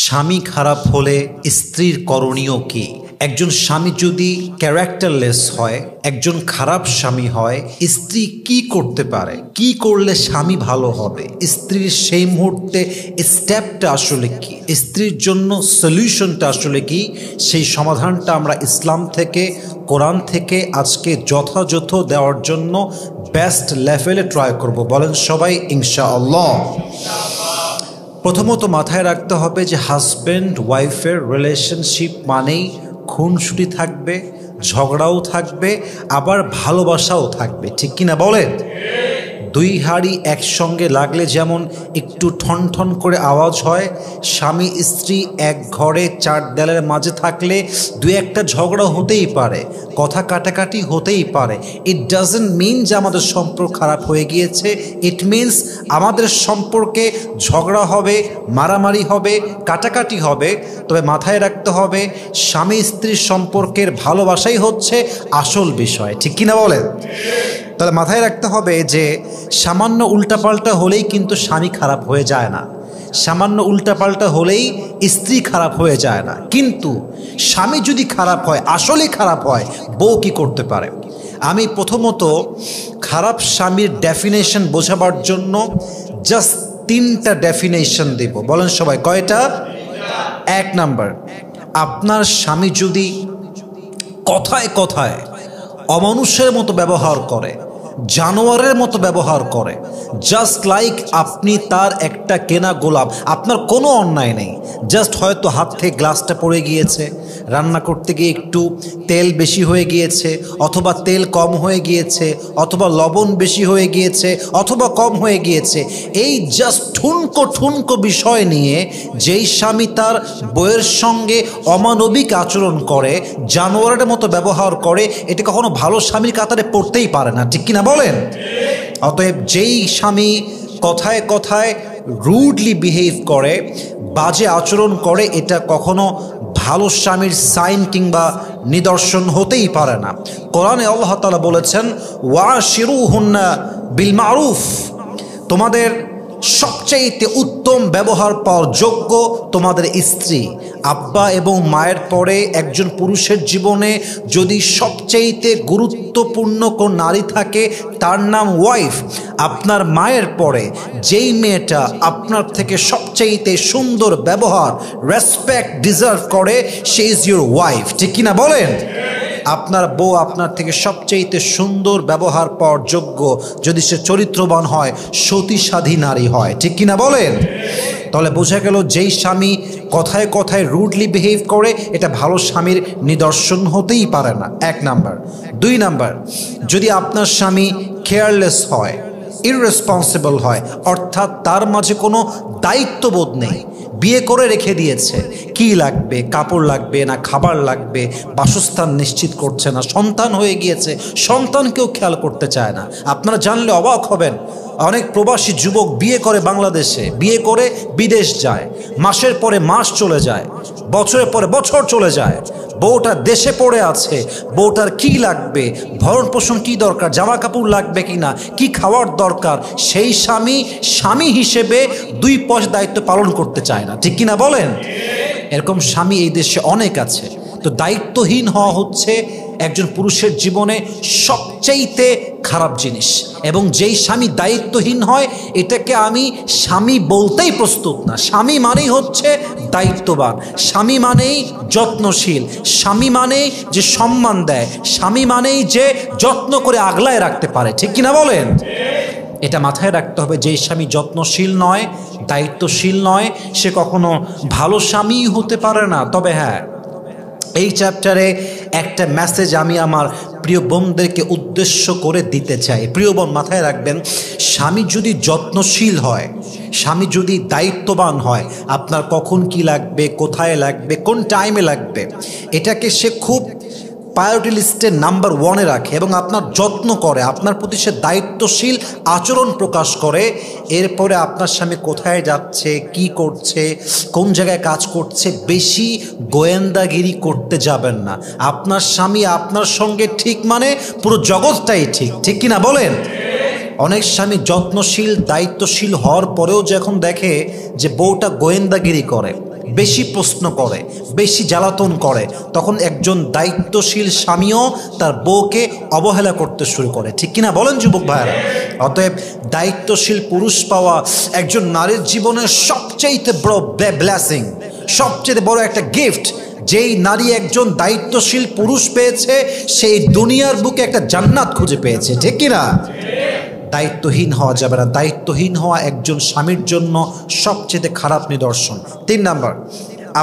স্বামী খারাপ হলে স্ত্রীর করণীয় কি? একজন স্বামী যদি ক্যারেক্টারলেস হয়, একজন খারাপ স্বামী হয়, স্ত্রী কি করতে পারে? কি করলে স্বামী ভালো হবে? স্ত্রীর সেই মুহূর্তে স্টেপটা আসলে কি? স্ত্রীর জন্য সলিউশনটা আসলে কি? সেই সমাধানটা আমরা ইসলাম থেকে, কোরআন থেকে আজকে যথাযথ দেওয়ার জন্য বেস্ট লেভেলে ট্রাই করব। বলেন সবাই ইনশাআল্লাহ। প্রথমত মাথায় রাখতে হবে যে হাজব্যান্ড ওয়াইফের রিলেশনশিপ মানেই খুনসুটি থাকবে, ঝগড়াও থাকবে, আবার ভালোবাসাও থাকবে। ঠিক কিনা বলেন? দুই হাড়ি একসঙ্গে লাগলে যেমন একটু ঠন ঠন করে আওয়াজ হয়, স্বামী স্ত্রী এক ঘরে চার দেয়ালের মাঝে থাকলে দু একটা ঝগড়া হতেই পারে, কথা কাটাকাটি হতেই পারে। ইট ডাজন্ট মিন যে আমাদের সম্পর্ক খারাপ হয়ে গিয়েছে। ইট মিনস আমাদের সম্পর্কে ঝগড়া হবে, মারামারি হবে, কাটাকাটি হবে। তবে মাথায় রাখতে হবে স্বামী স্ত্রীর সম্পর্কের ভালোবাসাই হচ্ছে আসল বিষয়। ঠিক কিনা বলেন? তাহলে মাথায় রাখতে হবে যে সামান্য উল্টাপাল্টা হলেই কিন্তু স্বামী খারাপ হয়ে যায় না, সামান্য উল্টাপাল্টা হলেই স্ত্রী খারাপ হয়ে যায় না। কিন্তু স্বামী যদি খারাপ হয়, আসলে খারাপ হয়, বউ কি করতে পারে? আমি প্রথমত খারাপ স্বামীর ডেফিনেশন বোঝাবার জন্য জাস্ট তিনটা ডেফিনেশন দেব। বলেন সবাই কয়টা? এক নাম্বার, আপনার স্বামী যদি কথায় কথায় অমানুষের মতো ব্যবহার করে, জানোয়ারের মতো ব্যবহার করে, জাস্ট লাইক আপনি তার একটা কেনা গোলাম, আপনার কোনো অন্যায় নেই, জাস্ট হয়তো হাত থেকে গ্লাসটা পড়ে গিয়েছে, রান্না করতে গিয়ে একটু তেল বেশি হয়ে গিয়েছে, অথবা তেল কম হয়ে গিয়েছে, অথবা লবণ বেশি হয়ে গিয়েছে, অথবা কম হয়ে গিয়েছে, এই জাস্ট ঠুনকো বিষয় নিয়ে যেই স্বামী তার বউয়ের সঙ্গে অমানবিক আচরণ করে, জানোয়ারের মতো ব্যবহার করে, এটা কখনো ভালো স্বামীর কাতারে পড়তেই পারে না। ঠিক কিনা বলেন? অতএব যেই স্বামী কথায় কথায় রুডলি বিহেভ করে, বাজে আচরণ করে, এটা কখনো ভালো স্বামীর সাইন কিংবা নিদর্শন হতেই পারে না। কোরআনে আল্লাহ তাআলা বলেছেন, ওয়াশিরুহুন্না বিল মারুফ, তোমাদের সবচাইতে উত্তম ব্যবহার পাওয়ার যোগ্য তোমাদের স্ত্রী। আব্বা এবং মায়ের পরে একজন পুরুষের জীবনে যদি সবচাইতে গুরুত্বপূর্ণ কোন নারী থাকে, তার নাম ওয়াইফ। আপনার মায়ের পরে যেই মেয়েটা আপনার থেকে সবচাইতে সুন্দর ব্যবহার, রেসপেক্ট ডিজার্ভ করে, সে ইজ ইউর ওয়াইফ। ঠিক কিনা বলেন? আপনার বউ আপনার থেকে সবচেয়ে সুন্দর ব্যবহার পাওয়ার যোগ্য যদি সে চরিত্রবান হয়, সতীসাধী নারী হয়। ঠিক কিনা বলেন? তাহলে বোঝা গেল যেই স্বামী কথায় কথায় রুডলি বিহেভ করে, এটা ভালো স্বামীর নিদর্শন হতেই পারে না। এক নাম্বার। দুই নাম্বার, যদি আপনার স্বামী কেয়ারলেস হয়, ইররেসপন্সিবল হয়, অর্থাৎ তার মাঝে কোনো দায়িত্ববোধ নেই, বিয়ে করে রেখে দিয়েছে, কি লাগবে, কাপড় লাগবে না খাবার লাগবে, বাসস্থান নিশ্চিত করছে না, সন্তান হয়ে গিয়েছে, সন্তানকেও খেয়াল করতে চায় না। আপনারা জানলে অবাক হবেন, অনেক প্রবাসী যুবক বিয়ে করে বাংলাদেশে, বিয়ে করে বিদেশ যায়, মাসের পরে মাস চলে যায়, বছরের পরে বছর চলে যায়, বউটা দেশে পড়ে আছে, বউটার কি লাগবে, ভরণ পোষণ কি দরকার, জামা কাপড় লাগবে কিনা, কি খাওয়ার দরকার, সেই স্বামী হিসেবে দুই পয়সা দায়িত্ব পালন করতে চায় না। ঠিক কিনা বলেন? এরকম স্বামী এই দেশে অনেক আছে। তো দায়িত্বহীন হওয়া হচ্ছে একজন পুরুষের জীবনে সবচাইতে খারাপ জিনিস। এবং যেই স্বামী দায়িত্বহীন হয়, এটাকে আমি স্বামী বলতেই প্রস্তুত না। স্বামী মানেই হচ্ছে দায়িত্ববান, স্বামী মানেই যত্নশীল, স্বামী মানেই যে সম্মান দেয়, স্বামী মানেই যে যত্ন করে আগলায় রাখতে পারে। ঠিক কিনা বলেন? এটা মাথায় রাখতে হবে। যেই স্বামী যত্নশীল নয়, দায়িত্বশীল নয়, সে কখনো ভালো স্বামী হতে পারে না। তবে হ্যাঁ, এই চ্যাপ্টারে একটা মেসেজ আমি আমার প্রিয় বোনদেরকে উদ্দেশ্য করে দিতে চাই। প্রিয় বোন, মাথায় রাখবেন, স্বামী যদি যত্নশীল হয়, স্বামী যদি দায়িত্ববান হয়, আপনার কখন কি লাগবে, কোথায় লাগবে, কোন টাইমে লাগবে, এটাকে সে খুব প্রায়োরিটি লিস্টের নাম্বার ওয়ানে রাখে এবং আপনার যত্ন করে, আপনার প্রতি সে দায়িত্বশীল আচরণ প্রকাশ করে, এরপরে আপনার স্বামী কোথায় যাচ্ছে, কি করছে, কোন জায়গায় কাজ করছে, বেশি গোয়েন্দাগিরি করতে যাবেন না। আপনার স্বামী আপনার সঙ্গে ঠিক মানে পুরো জগৎটাই ঠিক। ঠিক কিনা বলেন? অনেক স্বামী যত্নশীল দায়িত্বশীল হওয়ার পরেও যখন দেখে যে বউটা গোয়েন্দাগিরি করে, বেশি প্রশ্ন করে, বেশি জ্বালাতন করে, তখন একজন দায়িত্বশীল স্বামীও তার বউকে অবহেলা করতে শুরু করে। ঠিক কিনা বলেন যুবক ভাইয়েরা? অতএব দায়িত্বশীল পুরুষ পাওয়া একজন নারীর জীবনের সবচেয়ে বড় ব্লেসিং, সবচেয়ে বড় একটা গিফট। যেই নারী একজন দায়িত্বশীল পুরুষ পেয়েছে, সেই দুনিয়ার বুকে একটা জান্নাত খুঁজে পেয়েছে। ঠিক কিনা? দায়িত্বহীন হওয়া যাবে না। দায়িত্বহীন হওয়া একজন স্বামীর জন্য সবচেয়ে খারাপ নিদর্শন। 3 নাম্বার,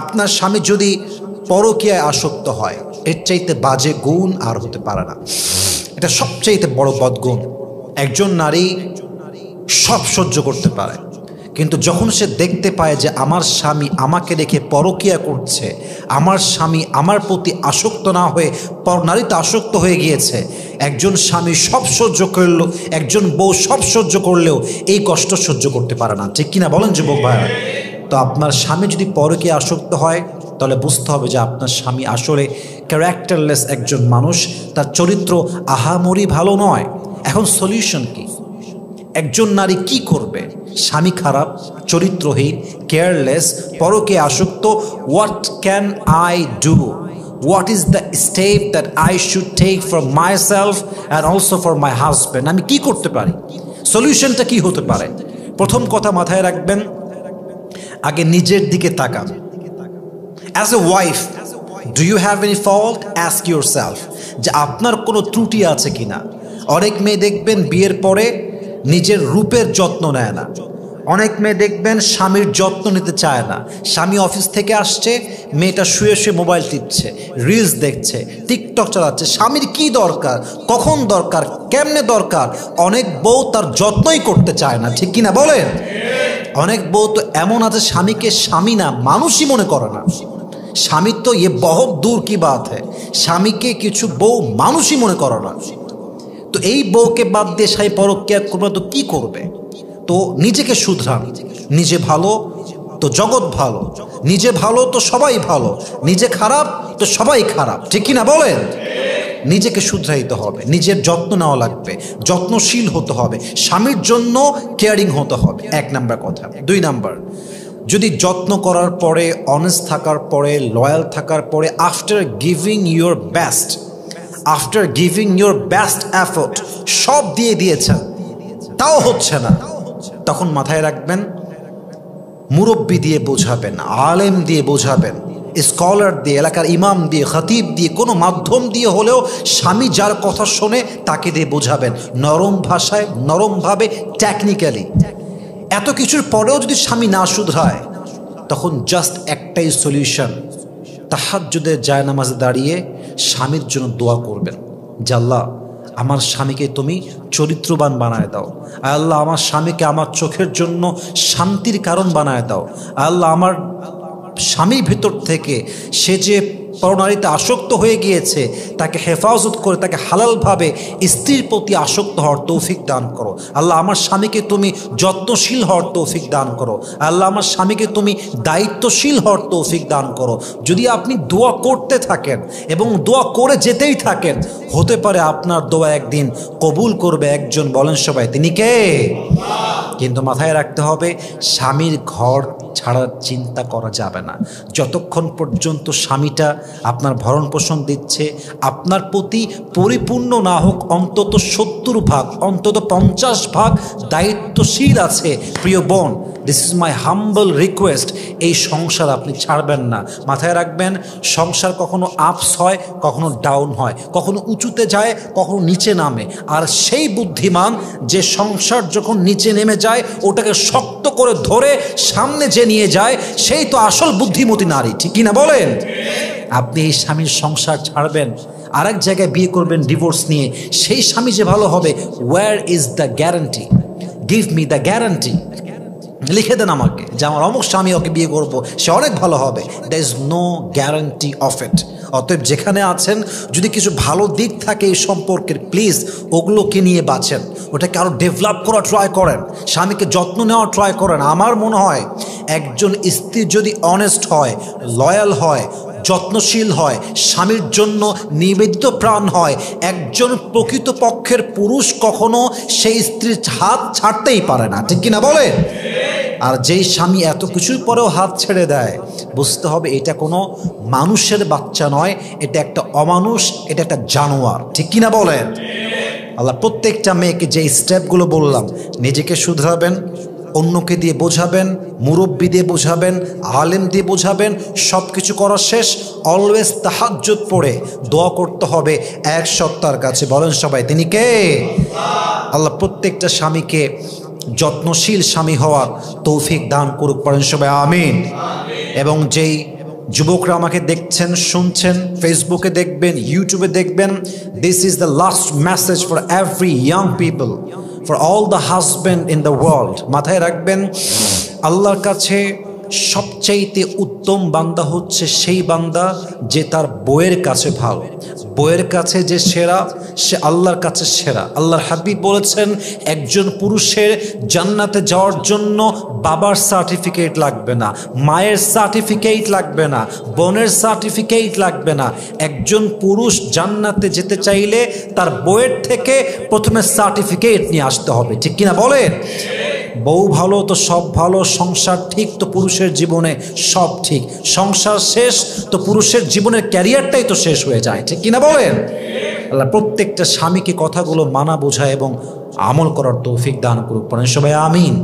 আপনার স্বামী যদি পরকীয়ায় আসক্ত হয়, এর চাইতে বাজে গুণ আর হতে পারে না। এটা সবচেয়ে বড় বদগুণ। একজন নারী সব সহ্য করতে পারে, কিন্তু যখন সে দেখতে পায় যে আমার স্বামী আমাকে রেখে পরকীয়া করছে, আমার স্বামী আমার প্রতি আসক্ত না হয়ে পরনারীতে আসক্ত হয়ে গিয়েছে, একজন স্বামী সব সহ্য করলেও, একজন বউ সব সহ্য করলেও এই কষ্ট সহ্য করতে পারে না। ঠিক কিনা বলেন যুবক ভাইরা? তো আপনার স্বামী যদি পরকীয়া আসক্ত হয়, তাহলে বুঝতে হবে যে আপনার স্বামী আসলে ক্যারেক্টারলেস একজন মানুষ, তার চরিত্র আহামরি ভালো নয়। এখন সলিউশন কি? একজন নারী কি করবে? স্বামী খারাপ, চরিত্রহীন, কেয়ারলেস, পরকীয়ায় আসক্ত। What can I do? What is the step that I should take for myself and also for my husband? আমি কি করতে পারি? সলিউশনটা কি হতে পারে? প্রথম কথা মাথায় রাখবেন, আগে নিজের দিকে তাকান। As a wife, do you have any fault? Ask yourself যে আপনার কোনো ত্রুটি আছে কিনা। অনেক মেয়ে দেখবেন বিয়ের পরে নিজের রূপের যত্ন নেয় না। অনেক মেয়ে দেখবেন স্বামীর যত্ন নিতে চায় না। স্বামী অফিস থেকে আসছে, মেয়েটা শুয়ে শুয়ে মোবাইল টিপছে, রিলস দেখছে, টিকটক চালাচ্ছে। স্বামীর কি দরকার, কখন দরকার, কেমনে দরকার? অনেক বউ তার যত্নই করতে চায় না। ঠিক কিনা বলেন? অনেক বউ তো এমন আছে স্বামীকে স্বামী না, মানুষই মনে করে না। স্বামী তো বহুত দূর কি বাত হ্যায়, স্বামীকে কিছু বউ মানুষই মনে করে না। তো এই বউকে বাদ দিয়ে স্বামী পরকীয়া করবে তো কি করবে? তো নিজেকে শুধরান। নিজে ভালো তো জগৎ ভালো, নিজে ভালো তো সবাই ভালো, নিজে খারাপ তো সবাই খারাপ। ঠিক কিনা বলেন? নিজেকে শুধরাইতে হবে, নিজের যত্ন নেওয়া লাগবে, যত্নশীল হতে হবে, স্বামীর জন্য কেয়ারিং হতে হবে। 1 নাম্বার কথা। 2 নাম্বার, যদি যত্ন করার পরে, অনেস্ট থাকার পরে, লয়াল থাকার পরে, after giving your best, after giving your best effort, সব দিয়ে দিয়েছেন, তাও হচ্ছে না, তখন মাথায় রাখবেন, মুরব্বি দিয়ে বোঝাবেন, আলেম দিয়ে বোঝাবেন, স্কলার দিয়ে, এলাকার ইমাম দিয়ে, খতিব দিয়ে, কোনো মাধ্যম দিয়ে হলেও স্বামী যার কথা শোনে তাকে দিয়ে বোঝাবেন, নরম ভাষায়, নরমভাবে, টেকনিক্যালি। এত কিছুর পরেও যদি স্বামী না শুধরায়, তখন জাস্ট একটাই সলিউশন, তাহাজ্জুদের জায়নামাজে দাঁড়িয়ে স্বামীর জন্য দোয়া করবেন যে আল্লাহ, আমার স্বামীকে তুমি চরিত্রবান বানায় দাও। আল্লাহ, আমার স্বামীকে আমার চোখের জন্য শান্তির কারণ বানায় দাও। আল্লাহ, আমার স্বামীর ভিতর থেকে সে যে পরনারীতে আসক্ত হয়ে গিয়েছে, তাকে হেফাজত করে তাকে হালালভাবে স্ত্রীর প্রতি আসক্ত হওয়ার তৌফিক দান করো। আল্লাহ, আমার স্বামীকে তুমি যত্নশীল হওয়ার তৌফিক দান করো। আল্লাহ, আমার স্বামীকে তুমি দায়িত্বশীল হওয়ার তৌফিক দান করো। যদি আপনি দোয়া করতে থাকেন এবং দোয়া করে যেতেই থাকেন, হতে পারে আপনার দোয়া একদিন কবুল করবে একজন। বলেন সবাই, তিনি কে? কিন্তু মাথায় রাখতে হবে, স্বামীর ঘর ছাড়ার চিন্তা করা যাবে না যতক্ষণ পর্যন্ত স্বামীটা আপনার ভরণ পোষণ দিচ্ছে, আপনার প্রতি পরিপূর্ণ না হোক অন্তত 70 ভাগ, অন্তত 50 ভাগ দায়িত্বশীল আছে। প্রিয় বোন, this is my humble request, এই সংসার আপনি ছাড়বেন না। মাথায় রাখবেন, সংসার কখনো আপস হয়, কখনো ডাউন হয়, কখনো উঁচুতে যায়, কখনো নিচে নামে। আর সেই বুদ্ধিমান যে সংসার যখন নিচে নেমে যায় ওটাকে শক্ত করে ধরে সামনে যে নিয়ে যায়, সেই তো আসল বুদ্ধিমতী নারী। ঠিক কিনা বলেন? আপনি এই স্বামীর সংসার ছাড়বেন, আরেক জায়গায় বিয়ে করবেন ডিভোর্স নিয়ে, সেই স্বামী যে ভালো হবে, where is the guarantee? Give me the guarantee. লিখে দেন আমাকে যে আমার অমুক স্বামী, ওকে বিয়ে করবো, সে অনেক ভালো হবে। There is no guarantee of it. অতএব যেখানে আছেন, যদি কিছু ভালো দিক থাকে এই সম্পর্কের, প্লিজ ওগুলোকে নিয়ে বাঁচেন, ওটাকে আরও ডেভেলপ করা ট্রাই করেন, স্বামীকে যত্ন নেওয়া ট্রাই করেন। আমার মনে হয় একজন স্ত্রী যদি অনেস্ট হয়, লয়াল হয়, যত্নশীল হয়, স্বামীর জন্য নিবেদিত প্রাণ হয়, একজন প্রকৃত পক্ষের পুরুষ কখনো সেই স্ত্রীর হাত ছাড়তেই পারে না। ঠিক কিনা বলে? আর যেই স্বামী এত কিছুর পরেও হাত ছেড়ে দেয়, বুঝতে হবে এটা কোনো মানুষের বাচ্চা নয়, এটা একটা অমানুষ, এটা একটা জানোয়ার। ঠিক কিনা বলেন? আল্লাহ প্রত্যেকটা মেয়েকে যে স্টেপগুলো বললাম, নিজেকে শুধরাবেন, অন্যকে দিয়ে বোঝাবেন, মুরব্বি দিয়ে বোঝাবেন, আলেম দিয়ে বোঝাবেন, সব কিছু করা শেষ অলওয়েজ তাহাজ্জুদ পড়ে দোয়া করতে হবে এক সত্তার কাছে। বলেন সবাই, তিনি কে? আল্লাহ প্রত্যেকটা স্বামীকে যত্নশীল স্বামী হওয়ার তৌফিক দান করুক। পড়েন সবাই আমিন। এবং যেই যুবকরা আমাকে দেখছেন, শুনছেন, ফেসবুকে দেখবেন, ইউটিউবে দেখবেন, this is the last message for every young people, for all the husband in the world. মাথায় রাখবেন, আল্লাহর কাছে সবচাইতে উত্তম বান্দা হচ্ছে সেই বান্দা যে তার বউয়ের কাছে ভালো। বউয়ের কাছে যে সেরা, সে আল্লাহর কাছে সেরা। আল্লাহর হাবিব বলেছেন, একজন পুরুষের জান্নাতে যাওয়ার জন্য বাবার সার্টিফিকেট লাগবে না, মায়ের সার্টিফিকেট লাগবে না, বোনের সার্টিফিকেট লাগবে না। একজন পুরুষ জান্নাতে যেতে চাইলে তার বউয়ের থেকে প্রথমে সার্টিফিকেট নিয়ে আসতে হবে। ঠিক কিনা বলেন? বউ ভালো তো সব ভালো, সংসার ঠিক তো পুরুষের জীবনে সব ঠিক, সংসার শেষ তো পুরুষের জীবনের ক্যারিয়ারটাই তো শেষ হয়ে যায়। ঠিক কিনা বলেন? আল্লাহ প্রত্যেকটা স্বামীকে কথাগুলো মানা বোঝা এবং আমল করার তৌফিক দান করুক। পড়েন সবাই আমিন।